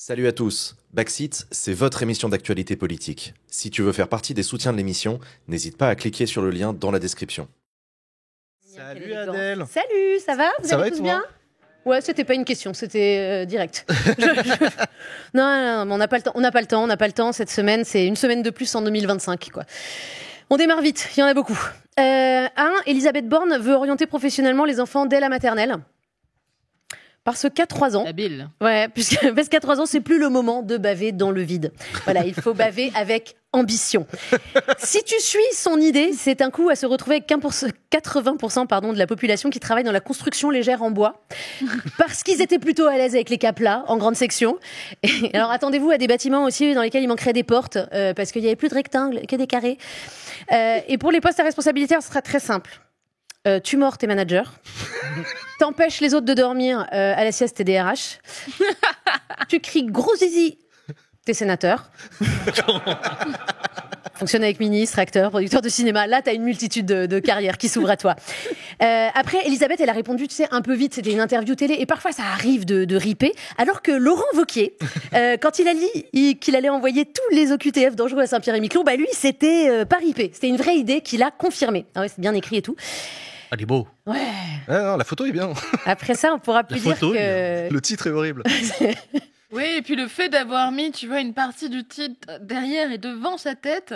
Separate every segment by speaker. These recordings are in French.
Speaker 1: Salut à tous, Backseat, c'est votre émission d'actualité politique. Si tu veux faire partie des soutiens de l'émission, n'hésite pas à cliquer sur le lien dans la description.
Speaker 2: Salut Adèle.
Speaker 3: Salut, ça va? Vous
Speaker 2: Ça
Speaker 3: allez
Speaker 2: va et
Speaker 3: tous
Speaker 2: toi
Speaker 3: bien? Ouais, c'était pas une question, c'était direct. Non, mais on n'a pas le temps. Cette semaine, c'est une semaine de plus en 2025, quoi. On démarre vite, il y en a beaucoup. Elisabeth Borne veut orienter professionnellement les enfants dès la maternelle. Parce qu'à 3 ans,
Speaker 4: Habile.
Speaker 3: parce qu'à 3 ans, c'est plus le moment de baver dans le vide. Voilà, il faut baver avec ambition. Si tu suis son idée, c'est un coup à se retrouver avec 80% de la population qui travaille dans la construction légère en bois, parce qu'ils étaient plutôt à l'aise avec les caplas en grande section. Et alors attendez-vous à des bâtiments aussi dans lesquels il manquerait des portes, parce qu'il n'y avait plus de rectangles, que des carrés. Et pour les postes à responsabilité, ce sera très simple. Tu mords tes managers, t'empêches les autres de dormir à la sieste tes DRH, tu cries gros zizi tes sénateurs, fonctionne avec ministre, acteur, producteur de cinéma, là t'as une multitude de carrières qui s'ouvrent à toi. Après Elisabeth elle a répondu tu sais un peu vite, c'était une interview télé et parfois ça arrive de riper, alors que Laurent Wauquiez quand il a dit qu'il allait envoyer tous les OQTF dangereux à Saint-Pierre-et-Miquelon, bah lui c'était pas ripé, c'était une vraie idée qu'il a confirmée. Ah ouais, c'est bien écrit et tout.
Speaker 2: Ah, il est beau.
Speaker 3: Ouais.
Speaker 2: Ah, non, la photo est bien.
Speaker 3: Après ça, on pourra plus dire
Speaker 2: photo,
Speaker 3: que...
Speaker 2: Le titre est horrible.
Speaker 4: Oui, et puis le fait d'avoir mis, tu vois, une partie du titre derrière et devant sa tête,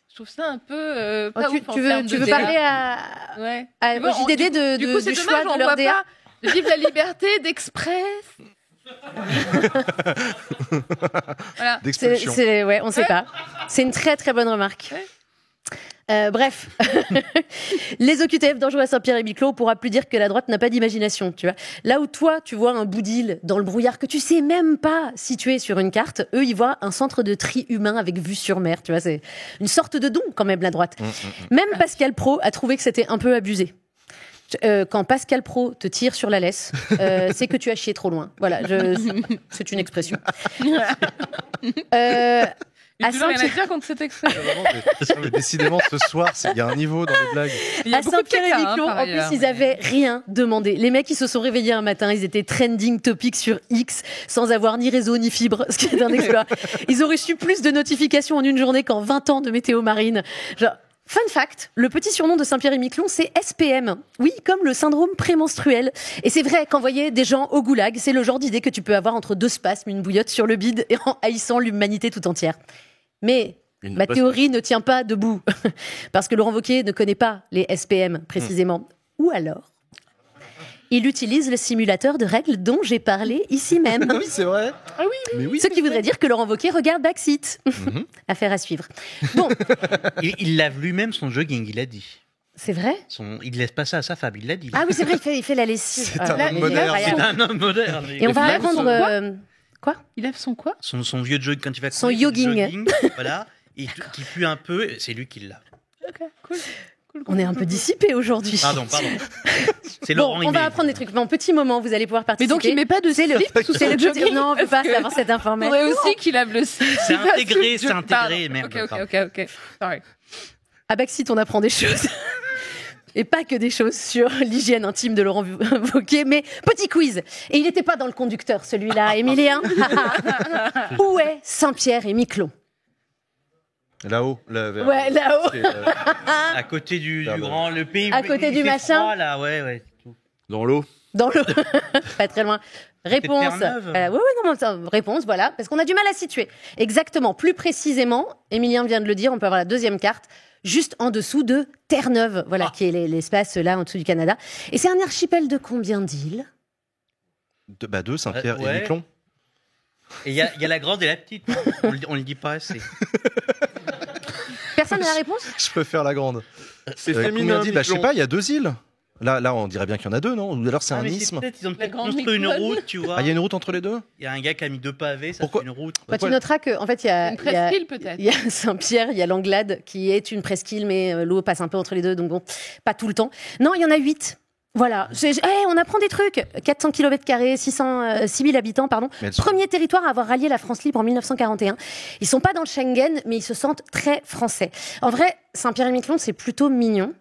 Speaker 4: je trouve ça un peu pas ouf en termes
Speaker 3: tu
Speaker 4: de
Speaker 3: veux
Speaker 4: débat.
Speaker 3: parler à
Speaker 4: Tu vois,
Speaker 3: JDD
Speaker 4: du coup, c'est
Speaker 3: du
Speaker 4: dommage,
Speaker 3: choix
Speaker 4: on
Speaker 3: de leur
Speaker 4: voit
Speaker 3: DA.
Speaker 4: pas. Vive la liberté d'express. Voilà.
Speaker 2: D'expulsion.
Speaker 3: Ouais, on sait pas. C'est une très très bonne remarque.
Speaker 4: Ouais.
Speaker 3: Bref, les OQTF dangereux à Saint-Pierre-et-Miquelon, on pourra plus dire que la droite n'a pas d'imagination, tu vois. Là où toi, tu vois un bout d'île dans le brouillard que tu sais même pas situé sur une carte, eux, ils voient un centre de tri humain avec vue sur mer, tu vois. C'est une sorte de don quand même, la droite. Même Pascal Praud a trouvé que c'était un peu abusé. Quand Pascal Praud te tire sur la laisse, c'est que tu as chié trop loin. Voilà, c'est une expression.
Speaker 4: Il y a toujours rien à dire contre cette expression.
Speaker 2: Mais décidément, ce soir, il y a un niveau dans les blagues.
Speaker 4: Il y a
Speaker 3: À
Speaker 4: beaucoup de caca,
Speaker 3: Saint-Pierre-et-Miquelon,
Speaker 4: par
Speaker 3: en plus,
Speaker 4: ailleurs.
Speaker 3: ils avaient rien demandé. Les mecs, ils se sont réveillés un matin, ils étaient trending topic sur X, sans avoir ni réseau ni fibre, ce qui est un exploit. Ils ont reçu plus de notifications en une journée qu'en 20 ans de météo marine. Genre, fun fact, le petit surnom de Saint-Pierre-et-Miquelon, c'est SPM. Oui, comme le syndrome prémenstruel. Et c'est vrai qu'envoyer des gens au goulag, c'est le genre d'idée que tu peux avoir entre deux spasmes, une bouillotte sur le bide et en haïssant l'humanité tout entière. Mais ma théorie ne tient pas debout, parce que Laurent Wauquiez ne connaît pas les SPM précisément. Ou alors, il utilise le simulateur de règles dont j'ai parlé ici même.
Speaker 2: Oui, c'est vrai.
Speaker 4: Ah oui,
Speaker 2: Mais oui.
Speaker 3: Ce qui voudrait dire que Laurent Wauquiez regarde Backseat. Affaire à suivre. Bon,
Speaker 5: Il lave lui-même son jogging, il a dit.
Speaker 3: c'est vrai.
Speaker 5: Il laisse pas ça à sa femme, il l'a dit.
Speaker 3: Ah oui, c'est vrai, il fait la lessive.
Speaker 2: C'est
Speaker 3: Ah,
Speaker 2: un
Speaker 3: là,
Speaker 2: homme
Speaker 3: il est
Speaker 2: moderne.
Speaker 3: incroyable.
Speaker 5: C'est un homme moderne.
Speaker 3: Et on va
Speaker 4: lave
Speaker 3: apprendre...
Speaker 4: son
Speaker 3: quoi
Speaker 4: il lève son quoi?
Speaker 5: Son vieux jogging, quand il va
Speaker 3: Son
Speaker 5: courir,
Speaker 3: jogging.
Speaker 5: voilà, et qui pue un peu, c'est lui qui l'a.
Speaker 4: Ok, cool.
Speaker 3: On est un peu dissipé aujourd'hui.
Speaker 5: Pardon. C'est
Speaker 3: Bon,
Speaker 5: Laurent
Speaker 3: on va apprendre des trucs. En petit moment, vous allez pouvoir
Speaker 4: Mais
Speaker 3: participer.
Speaker 4: donc il met pas de slip sous
Speaker 3: C'est
Speaker 4: son
Speaker 3: le
Speaker 4: jogging.
Speaker 3: Non, on ne peut pas savoir cette
Speaker 4: Il
Speaker 3: information.
Speaker 4: faudrait aussi qu'il lave le slip.
Speaker 5: C'est intégré,
Speaker 4: Sous-
Speaker 5: c'est intégré,
Speaker 4: Pardon.
Speaker 5: merde.
Speaker 4: Ok. Sorry.
Speaker 3: À Backseat, on apprend des choses. Et pas que des choses sur l'hygiène intime de Laurent Wauquiez, mais petit quiz. Et il n'était pas dans le conducteur, celui-là, Émilien. Où est Saint-Pierre-et-Miquelon?
Speaker 2: Là-haut. Vers...
Speaker 3: Ouais, là-haut.
Speaker 2: c'est,
Speaker 5: À côté du
Speaker 2: Ah bah.
Speaker 5: grand, le pays.
Speaker 3: À côté
Speaker 5: il
Speaker 3: du
Speaker 5: fait
Speaker 3: machin.
Speaker 5: froid, là, ouais.
Speaker 2: Dans l'eau.
Speaker 3: Dans le... pas très loin. Réponse.
Speaker 5: Terre-Neuve.
Speaker 3: Oui, non, réponse, voilà. Parce qu'on a du mal à situer. Exactement. Plus précisément, Émilien vient de le dire, on peut avoir la deuxième carte, juste en dessous de Terre-Neuve, voilà, qui est l'espace là, en dessous du Canada. Et c'est un archipel de combien d'îles?
Speaker 2: Deux, Saint-Pierre
Speaker 5: Ouais.
Speaker 2: et Miquelon.
Speaker 5: Et il y a la grande et la petite. On le dit pas assez.
Speaker 3: Personne n'a la réponse?
Speaker 2: Je préfère la grande.
Speaker 1: C'est
Speaker 2: Combien
Speaker 1: féminin,
Speaker 2: d'îles ? Je sais
Speaker 1: Miquelon.
Speaker 2: pas, il y a 2 îles. Là, on dirait bien qu'il y en a 2, non ? Ou alors c'est
Speaker 5: Ah,
Speaker 2: un
Speaker 5: mais
Speaker 2: isthme.
Speaker 5: Ils ont
Speaker 4: La
Speaker 5: peut-être
Speaker 4: grande
Speaker 5: construit une
Speaker 4: Miquelon.
Speaker 5: route, tu vois.
Speaker 2: Ah, il y a une route entre les deux ?
Speaker 5: Il y a un gars qui a mis 2 pavés, ça
Speaker 2: Pourquoi
Speaker 5: fait une route.
Speaker 3: Bah, tu noteras qu'en fait, il y a,
Speaker 4: Une
Speaker 3: il y a-
Speaker 4: presqu'île peut-être.
Speaker 3: il y a Saint-Pierre, il y a l'Anglade, qui est une presqu'île, mais l'eau passe un peu entre les deux, donc bon, pas tout le temps. Non, il y en a 8. Voilà. On apprend des trucs. 400 km², 6 000 habitants, pardon.
Speaker 2: Mais elles sont-
Speaker 3: Premier territoire à avoir rallié la France libre en 1941. Ils sont pas dans le Schengen, mais ils se sentent très français. En vrai, Saint-Pierre-et-Miquelon, c'est plutôt mignon.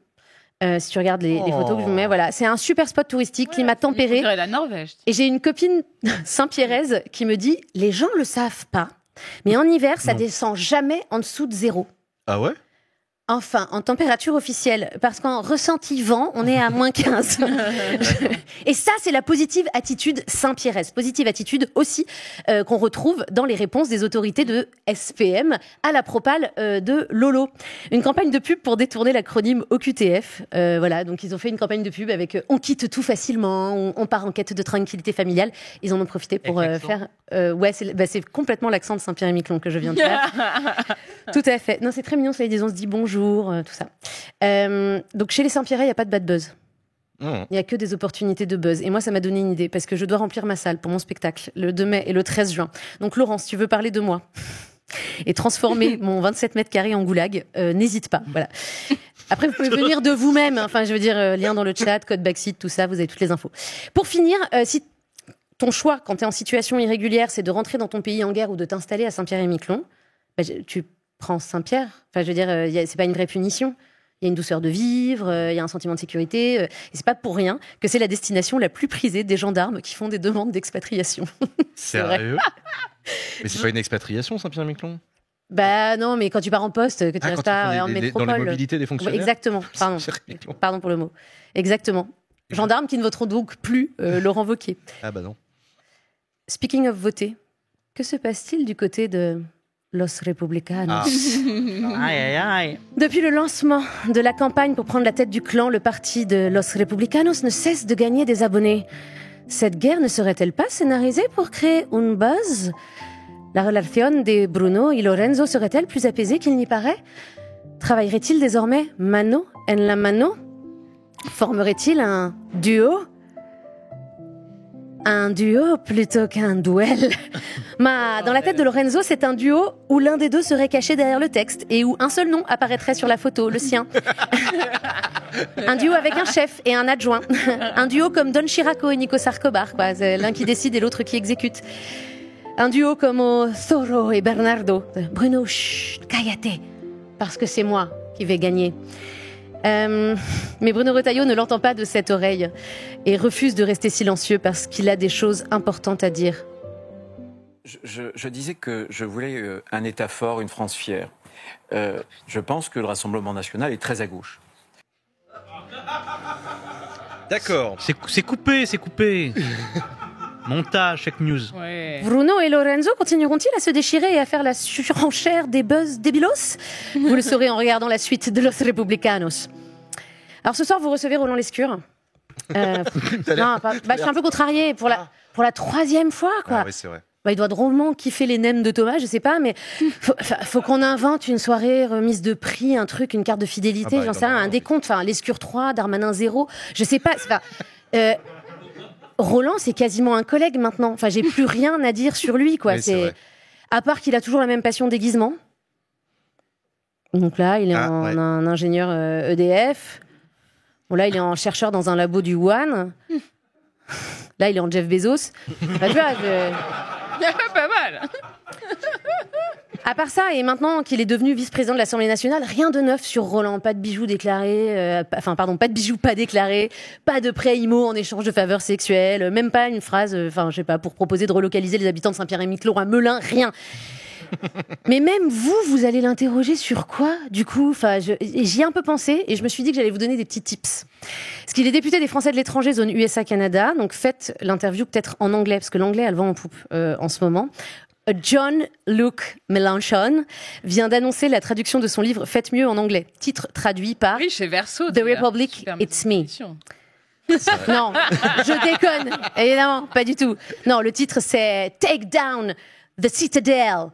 Speaker 3: Si tu regardes les photos que je vous mets, voilà. C'est un super spot touristique, climat tempéré.
Speaker 4: On dirait la Norvège.
Speaker 3: Et j'ai une copine Saint-Pierraise qui me dit, les gens le savent pas, mais en hiver, ça descend jamais en dessous de 0.
Speaker 2: Ah ouais?
Speaker 3: Enfin, en température officielle, parce qu'en ressenti vent, on est à moins 15. Et ça, c'est la positive attitude Saint-Pierraise. Positive attitude aussi qu'on retrouve dans les réponses des autorités de SPM à la propale de Lolo. Une campagne de pub pour détourner l'acronyme OQTF. Voilà, donc ils ont fait une campagne de pub avec on quitte tout facilement, on part en quête de tranquillité familiale. Ils en ont profité pour faire... c'est complètement l'accent de Saint-Pierre-et-Miquelon que je viens de faire. Tout à fait. Non, c'est très mignon, ça, ils disent on se dit bonjour, tout ça. Donc chez les Saint-Pierre, il n'y a pas de bad buzz. Il n'y a que des opportunités de buzz. Et moi, ça m'a donné une idée, parce que je dois remplir ma salle pour mon spectacle le 2 mai et le 13 juin. Donc Laurence, si tu veux parler de moi et transformer mon 27 mètres carrés en goulag, n'hésite pas. Voilà. Après, vous pouvez venir de vous-même. Enfin, je veux dire, lien dans le chat, code Backseat, tout ça, vous avez toutes les infos. Pour finir, si ton choix, quand tu es en situation irrégulière, c'est de rentrer dans ton pays en guerre ou de t'installer à Saint-Pierre-et-Miquelon, tu prends Saint-Pierre. Enfin, je veux dire, c'est pas une vraie punition. Il y a une douceur de vivre, il y a un sentiment de sécurité. Et c'est pas pour rien que c'est la destination la plus prisée des gendarmes qui font des demandes d'expatriation.
Speaker 2: Sérieux? Mais c'est pas une expatriation, Saint-Pierre-et-Miquelon?
Speaker 3: Bah non, mais quand tu pars en poste, que tu restes pas en métropole.
Speaker 2: Dans les mobilités des fonctionnaires.
Speaker 3: Exactement. Pardon pour le mot. Exactement. Gendarmes qui ne voteront donc plus Laurent Wauquiez.
Speaker 2: Ah bah non.
Speaker 3: Speaking of voter, que se passe-t-il du côté de Los Republicanos?
Speaker 5: Aïe, aïe, aïe.
Speaker 3: Depuis le lancement de la campagne pour prendre la tête du clan, le parti de Los Republicanos ne cesse de gagner des abonnés. Cette guerre ne serait-elle pas scénarisée pour créer un buzz? La relation de Bruno et Lorenzo serait-elle plus apaisée qu'il n'y paraît? Travaillerait-il désormais mano en la mano? Formerait-il un duo? Un duo plutôt qu'un duel. Dans la tête de Lorenzo, c'est un duo où l'un des deux serait caché derrière le texte et où un seul nom apparaîtrait sur la photo, le sien. Un duo avec un chef et un adjoint. Un duo comme Don Chiraco et Nico Sarkobar, quoi. C'est l'un qui décide et l'autre qui exécute. Un duo comme au Zorro et Bernardo. Bruno, chut, cállate, parce que c'est moi qui vais gagner. Mais Bruno Retailleau ne l'entend pas de cette oreille et refuse de rester silencieux parce qu'il a des choses importantes à dire.
Speaker 6: Je disais que je voulais un État fort, une France fière. Je pense que le Rassemblement national est très à gauche.
Speaker 2: D'accord.
Speaker 5: C'est coupé. Montage, fake news.
Speaker 4: Ouais.
Speaker 3: Bruno et Lorenzo continueront-ils à se déchirer et à faire la surenchère des buzz débilos? Vous le saurez en regardant la suite de Los Republicanos. Alors ce soir, vous recevez Roland Lescure. Je suis un peu contrariée pour la 3e fois, quoi.
Speaker 2: Ah oui, c'est vrai.
Speaker 3: Il doit drôlement kiffer les nems de Thomas, je sais pas, mais faut qu'on invente une soirée remise de prix, un truc, une carte de fidélité, j'en sais rien, un décompte, Lescure 3, Darmanin 0, je sais pas. Roland, c'est quasiment un collègue maintenant. Enfin, j'ai plus rien à dire sur lui, quoi.
Speaker 2: Oui, c'est vrai.
Speaker 3: À part qu'il a toujours la même passion déguisement. Donc là, il est un ingénieur EDF. Bon, là, il est en chercheur dans un labo du Wuhan. Là, il est en Jeff Bezos. Enfin, tu vois,
Speaker 4: Pas mal.
Speaker 3: À part ça, et maintenant qu'il est devenu vice-président de l'Assemblée nationale, rien de neuf sur Roland. Pas de bijoux déclarés, pas de bijoux pas déclarés, pas de prêt IMO en échange de faveurs sexuelles, même pas une phrase, je sais pas, pour proposer de relocaliser les habitants de Saint-Pierre-et-Miquelon à Melun, rien. Mais même vous allez l'interroger sur quoi, du coup? J'y ai un peu pensé et je me suis dit que j'allais vous donner des petits tips. Parce qu'il est député des Français de l'étranger, zone USA-Canada, donc faites l'interview peut-être en anglais, parce que l'anglais a le vent en poupe en ce moment. John Luke Mélenchon vient d'annoncer la traduction de son livre Faites mieux en anglais. Titre traduit par
Speaker 4: Oui, chez Verso.
Speaker 3: The Republic, It's Me. Non, je déconne. Évidemment, pas du tout. Non, le titre c'est Take Down the Citadel.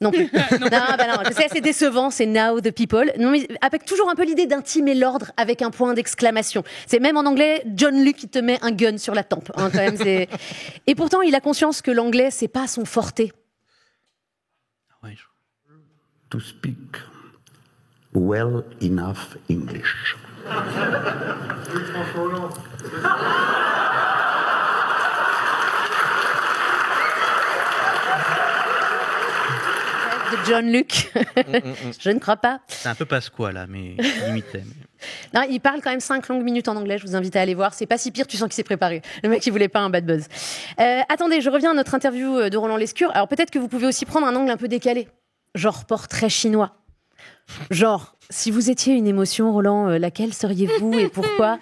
Speaker 3: Non plus. non, je sais, c'est décevant, c'est Now the People. Non, mais avec toujours un peu l'idée d'intimer l'ordre avec un point d'exclamation. C'est même en anglais, John Luke, il te met un gun sur la tempe. Quand même, Et pourtant, il a conscience que l'anglais, c'est pas son forte.
Speaker 7: To speak well enough English.
Speaker 3: De John Luke. Je ne crois pas.
Speaker 5: C'est un peu Pasqua, là, mais limité.
Speaker 3: Non, il parle quand même 5 longues minutes en anglais, je vous invite à aller voir. C'est pas si pire, tu sens qu'il s'est préparé. Le mec, il voulait pas un bad buzz. Attendez, je reviens à notre interview de Roland Lescure. Alors peut-être que vous pouvez aussi prendre un angle un peu décalé. Genre portrait chinois. Genre, si vous étiez une émotion, Roland, laquelle seriez-vous et pourquoi?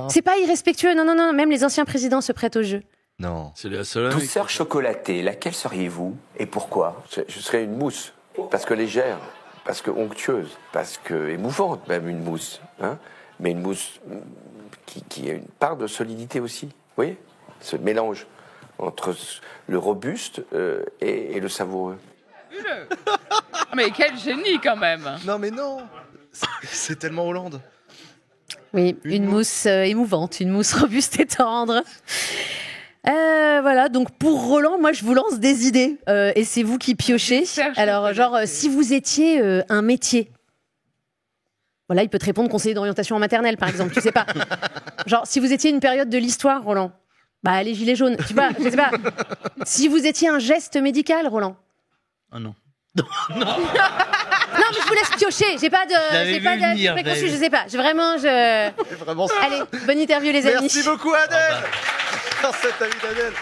Speaker 3: C'est pas irrespectueux, non, même les anciens présidents se prêtent au jeu.
Speaker 2: Non.
Speaker 8: C'est la seule.
Speaker 9: Douceur chocolatée, laquelle seriez-vous et pourquoi?
Speaker 10: Je serais une mousse, parce que légère, parce que onctueuse, parce que émouvante même une mousse, hein, mais une mousse qui a une part de solidité aussi. Vous voyez, ce mélange entre le robuste et le savoureux.
Speaker 4: Mais quel génie quand même.
Speaker 2: Non mais non. C'est tellement Hollande.
Speaker 3: Oui, une mousse émouvante, une mousse robuste et tendre. Voilà, donc pour Roland, moi je vous lance des idées et c'est vous qui piochez. Alors genre si vous étiez un métier, voilà, il peut te répondre conseiller d'orientation en maternelle par exemple, tu sais pas. Genre si vous étiez une période de l'histoire, Roland, bah les gilets jaunes, tu vois, je sais pas. Si vous étiez un geste médical, Roland.
Speaker 5: Oh non.
Speaker 3: Non, mais je vous laisse piocher. J'ai pas de préconçu, je sais pas. Vraiment.
Speaker 2: Vraiment.
Speaker 3: Allez, bonne interview les amis.
Speaker 2: Merci beaucoup Adèle. Cette amie d'Adèle.